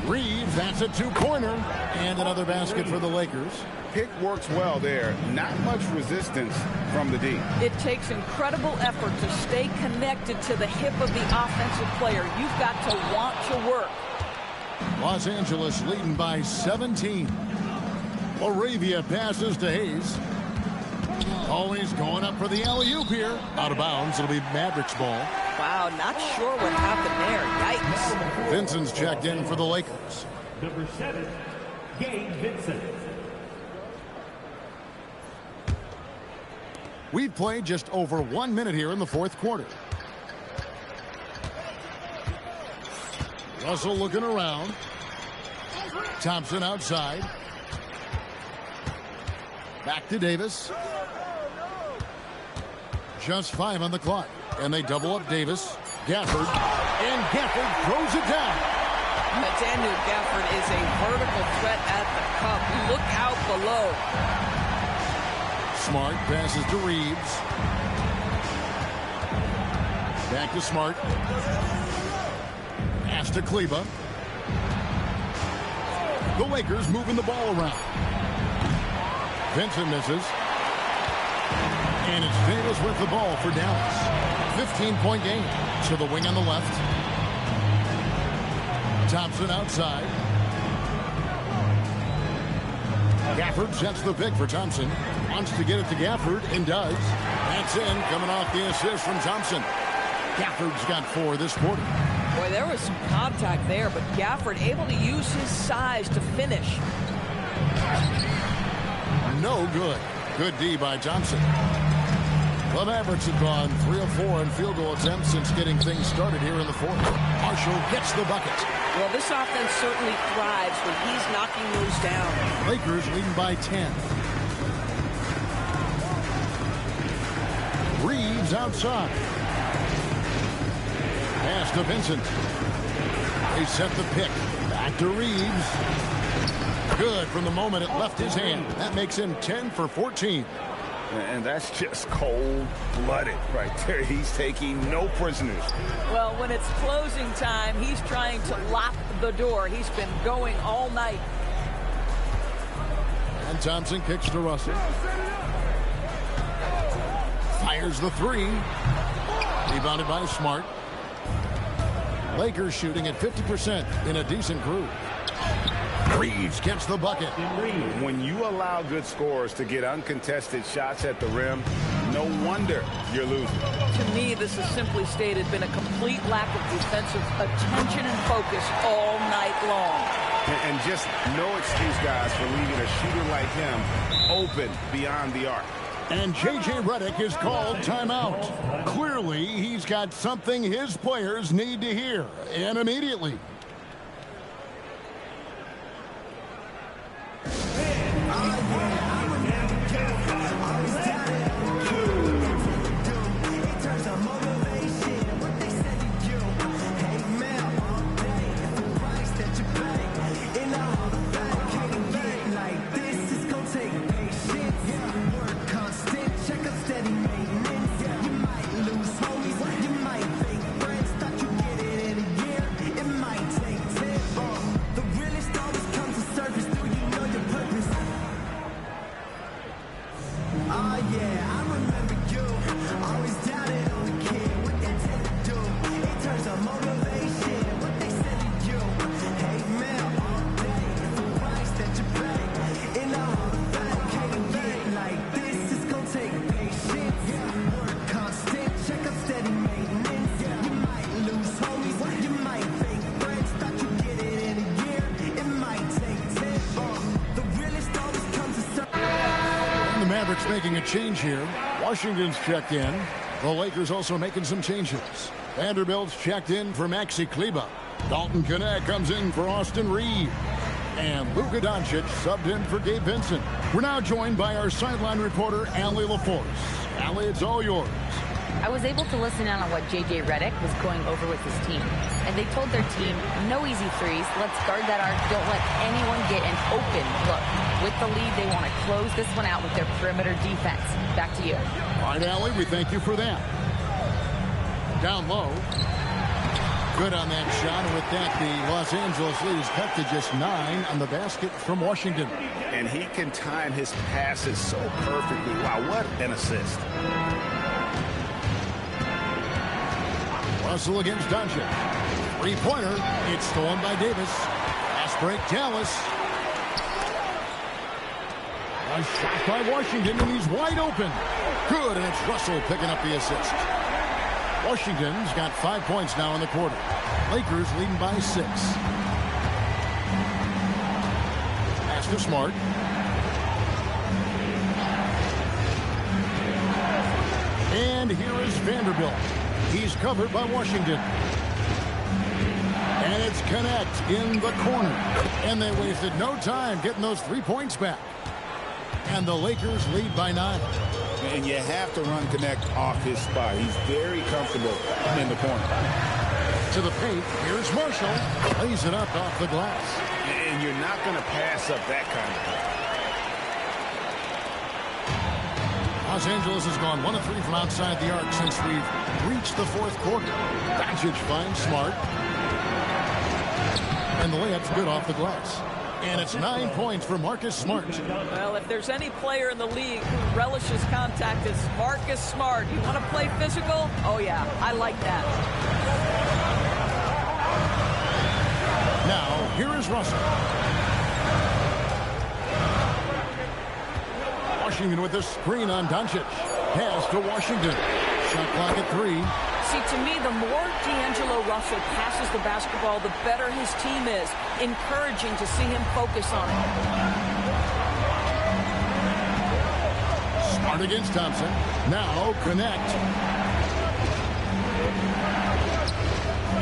Reeves, that's a 2-pointer. And another basket for the Lakers. Pick works well there. Not much resistance from the D. It takes incredible effort to stay connected to the hip of the offensive player. You've got to want to work. Los Angeles leading by 17. Laravia passes to Hayes. Always going up for the alley-oop here. Out of bounds. It'll be Mavericks ball. Wow, not sure what happened there. Yikes. Vincent's checked in for the Lakers. Number 7, Gabe Vincent. We've played just over 1 minute here in the 4th quarter. Russell looking around. Thompson outside. Back to Davis. Just 5 on the clock. And they double up Davis. Gafford. And Gafford throws it down. Daniel Gafford is a vertical threat at the cup. Look out below. Smart passes to Reeves. Back to Smart. Pass to Kleba. The Lakers moving the ball around. Vincent misses. And it's Davis with the ball for Dallas. 15-point game. To the wing on the left. Thompson outside. Gafford sets the pick for Thompson. Wants to get it to Gafford and does. That's in, coming off the assist from Thompson. Gafford's got 4 this quarter. Boy, there was some contact there, but Gafford able to use his size to finish. No good. Good D by Thompson. The Mavericks have gone 3 of 4 in field goal attempts since getting things started here in the 4th. Marshall gets the bucket. Well, this offense certainly thrives when he's knocking those down. Lakers leading by 10. Reeves outside. Pass to Vincent. They set the pick. Back to Reeves. Good from the moment it left his hand. That makes him 10 for 14. And that's just cold-blooded right there. He's taking no prisoners. Well, when it's closing time, he's trying to lock the door. He's been going all night. And Thompson kicks to Russell. Fires the 3. Rebounded by Smart. Lakers shooting at 50% in a decent group. Reeves gets the bucket. When you allow good scorers to get uncontested shots at the rim, No wonder you're losing. To me, this has simply stated been a complete lack of defensive attention and focus all night long. And just no excuse, guys, for leaving a shooter like him open beyond the arc. And J.J. Redick is called timeout. Clearly, he's got something his players need to hear, and immediately. Mavericks making a change here. Washington's checked in. The Lakers also making some changes. Vanderbilt's checked in for Maxi Kleber. Dalton Knecht comes in for Austin Reeves. And Luka Doncic subbed in for Gabe Vincent. We're now joined by our sideline reporter, Allie LaForce. Allie, it's all yours. I was able to listen in on what J.J. Redick was going over with his team. And they told their team, no easy threes. Let's guard that arc. Don't let anyone get an open look. With the lead, they want to close this one out with their perimeter defense. Back to you. All right, Allie, we thank you for that. Down low. Good on that shot. And with that, the Los Angeles lead is cut to just 9 on the basket from Washington. And he can time his passes so perfectly. Wow, what an assist. Russell against Doncic. Three-pointer. It's stolen by Davis. Fast break, Dallas. A shot by Washington, and he's wide open. Good, and it's Russell picking up the assist. Washington's got 5 points now in the quarter. Lakers leading by 6. Pass to Smart. And here is Vanderbilt. He's covered by Washington. And it's Knecht in the corner. And they wasted no time getting those 3 points back. And the Lakers lead by 9. And you have to run Knecht off his spot. He's very comfortable in the corner. To the paint. Here's Marshall. Lays it up off the glass. And you're not going to pass up that kind of thing. Los Angeles has gone 1 of 3 from outside the arc since we've reached the fourth quarter. Doncic finds Smart. And the layup's good off the glass. And it's 9 points for Marcus Smart. Well, if there's any player in the league who relishes contact, it's Marcus Smart. You want to play physical? Oh, yeah, I like that. Now, here is Russell. Washington with the screen on Doncic. Pass to Washington. Shot clock at 3. See, to me, the more D'Angelo Russell passes the basketball, the better his team is. Encouraging to see him focus on it. Smart against Thompson. Now Knecht.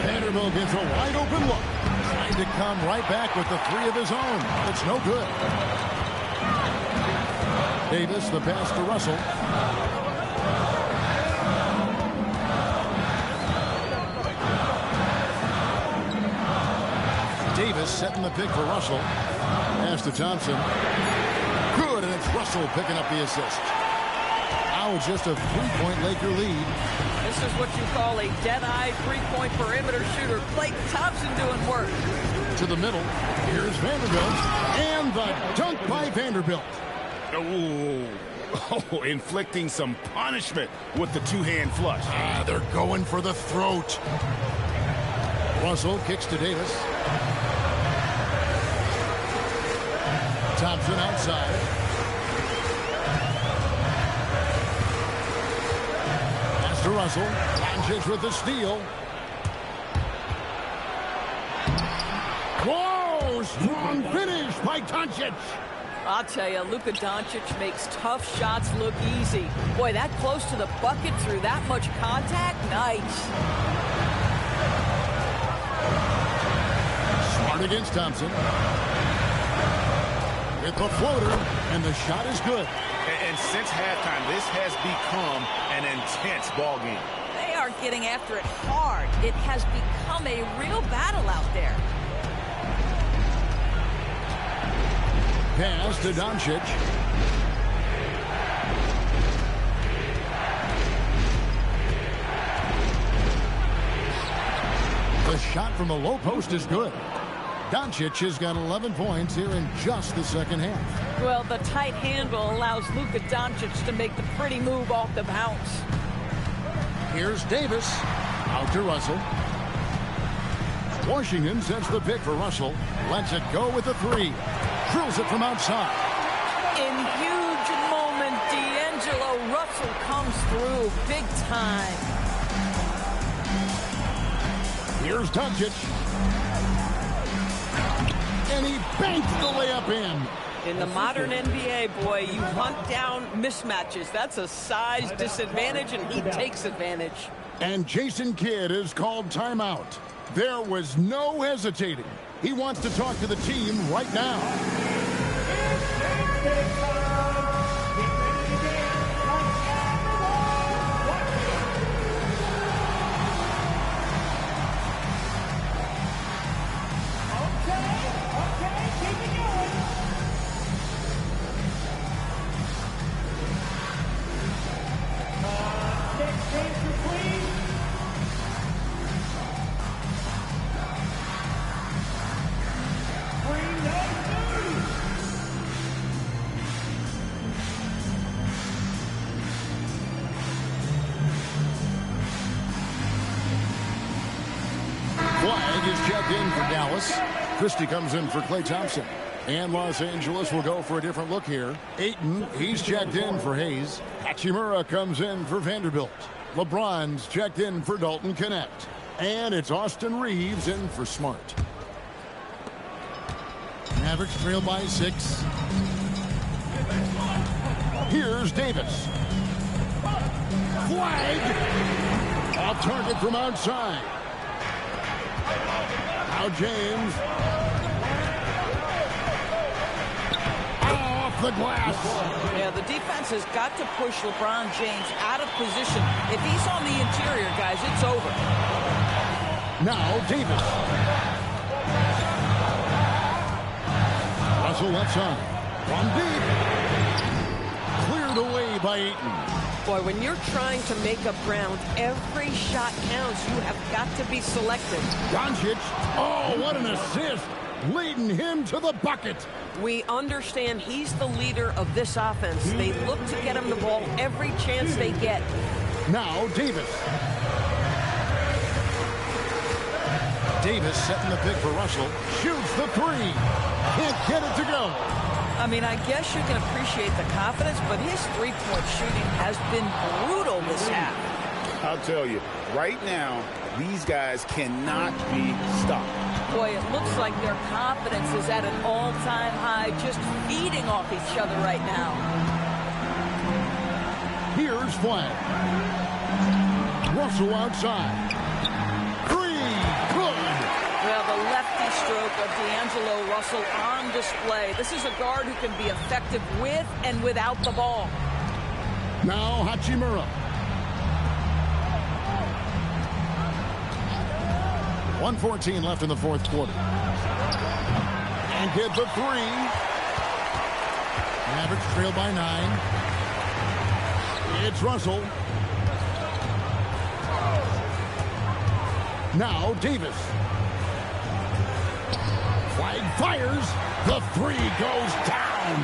Vanderbilt gets a wide open look. Trying to come right back with the 3 of his own. It's no good. Davis, the pass to Russell. Davis setting the pick for Russell. Pass to Thompson. Good, and it's Russell picking up the assist. Now just a 3-point Laker lead. This is what you call a dead-eye 3-point perimeter shooter. Klay Thompson doing work. To the middle. Here's Vanderbilt. And the dunk by Vanderbilt. Oh, inflicting some punishment with the 2-hand flush. They're going for the throat. Russell kicks to Davis. Thompson outside. Russell. Doncic with the steal. Whoa! Strong finish by Doncic. I'll tell you, Luka Doncic makes tough shots look easy. Boy, that close to the bucket through that much contact, nice. Smart against Thompson. With the floater, and the shot is good. And since halftime, this has become an intense ball game. They are getting after it hard. It has become a real battle out there. Pass to Doncic. The shot from the low post is good. Doncic has got 11 points here in just the second half. Well, the tight handle allows Luka Doncic to make the pretty move off the bounce. Here's Davis. Out to Russell. Washington sets the pick for Russell. Lets it go with the three. Drills it from outside. In huge moment, D'Angelo Russell comes through big time. Here's Doncic. And he banks the layup in. In the modern NBA, boy, you hunt down mismatches. That's a size disadvantage, and he takes advantage. And Jason Kidd is called timeout. There was no hesitating. He wants to talk to the team right now. Flag is checked in for Dallas. Christie comes in for Klay Thompson. And Los Angeles will go for a different look here. Ayton, he's checked in for Hayes. Hachimura comes in for Vanderbilt. LeBron's checked in for Dalton Connect. And it's Austin Reeves in for Smart. Mavericks trail by 6. Here's Davis. Flag! Off target from outside. Now James. Off the glass. Yeah, the defense has got to push LeBron James out of position. If he's on the interior, guys, it's over. Now Davis. Russell left side. From deep. Cleared away by Ayton. Boy, when you're trying to make up ground, every shot counts. You have got to be selective. Doncic. Oh, what an assist. Leading him to the bucket. We understand he's the leader of this offense. They look to get him the ball every chance they get. Now Davis. Davis setting the pick for Russell. Shoots the three. Can't get it to go. I mean, I guess you can appreciate the confidence, but his three-point shooting has been brutal this half. I'll tell you, right now, these guys cannot be stopped. Boy, it looks like their confidence is at an all-time high, just feeding off each other right now. Here's Flag. Russell outside. Three, good. Well, the lefty stroke of D'Angelo Russell on display. This is a guard who can be effective with and without the ball. Now Hachimura. 1:14 left in the fourth quarter. And get the three. Mavericks trail by 9. It's Russell. Now Davis. Flag fires. The three goes down.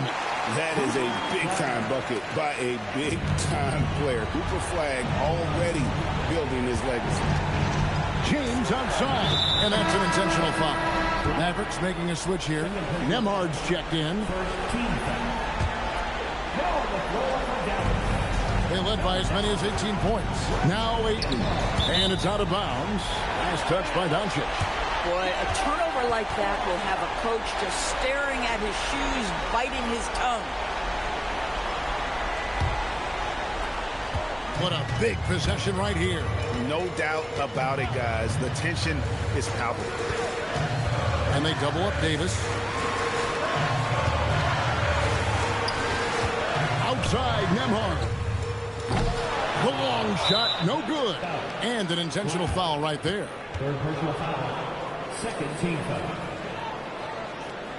That is a big-time bucket by a big-time player. Cooper Flag already building his legacy. James outside, and that's an intentional foul. Mavericks making a switch here. Nemhard's checked in. They led by as many as 18 points. Now Ayton. And it's out of bounds. Nice touch by Doncic. Boy, a turnover like that will have a coach just staring at his shoes, biting his tongue. What a big possession right here. No doubt about it, guys. The tension is palpable. And they double up Davis. Outside, Nembhard. The long shot, no good. And an intentional foul right there. Third personal foul. Second team foul.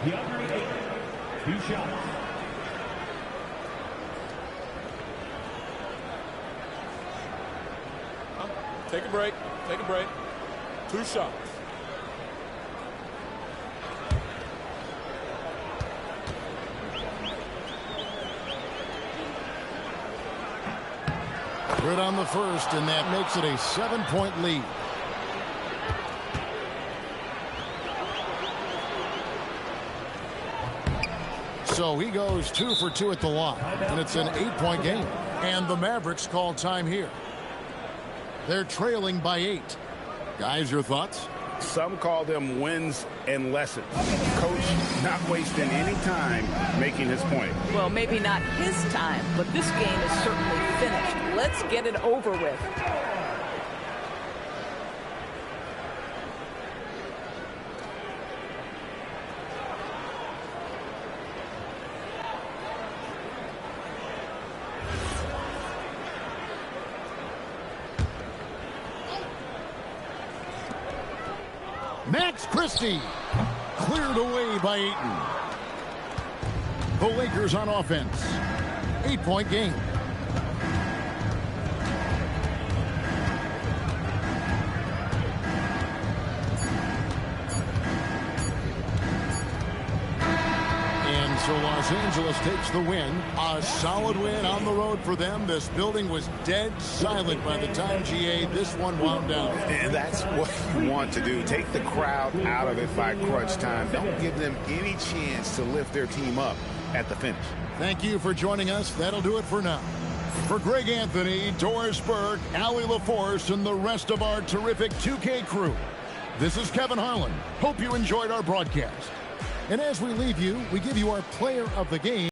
DeAndre Ayton, 2 shots. Take a break. Take a break. 2 shots. Good on the first, and that makes it a 7-point lead. So he goes 2 for 2 at the line, and it's an 8-point game. And the Mavericks call time here. They're trailing by 8. Guys, your thoughts? Some call them wins and lessons. Coach not wasting any time making his point. Well, maybe not his time, but this game is certainly finished. Let's get it over with. Max Christie cleared away by Ayton. The Lakers on offense. 8-point game. And so Los Angeles takes the win. A solid win on the road for them. This building was dead silent by the time, GA, this one wound down. And that's what you want to do. Take the crowd out of it by crunch time. Don't give them any chance to lift their team up at the finish. Thank you for joining us. That'll do it for now. For Greg Anthony, Doris Burke, Allie LaForce, and the rest of our terrific 2K crew, this is Kevin Harlan. Hope you enjoyed our broadcast. And as we leave you, we give you our player of the game.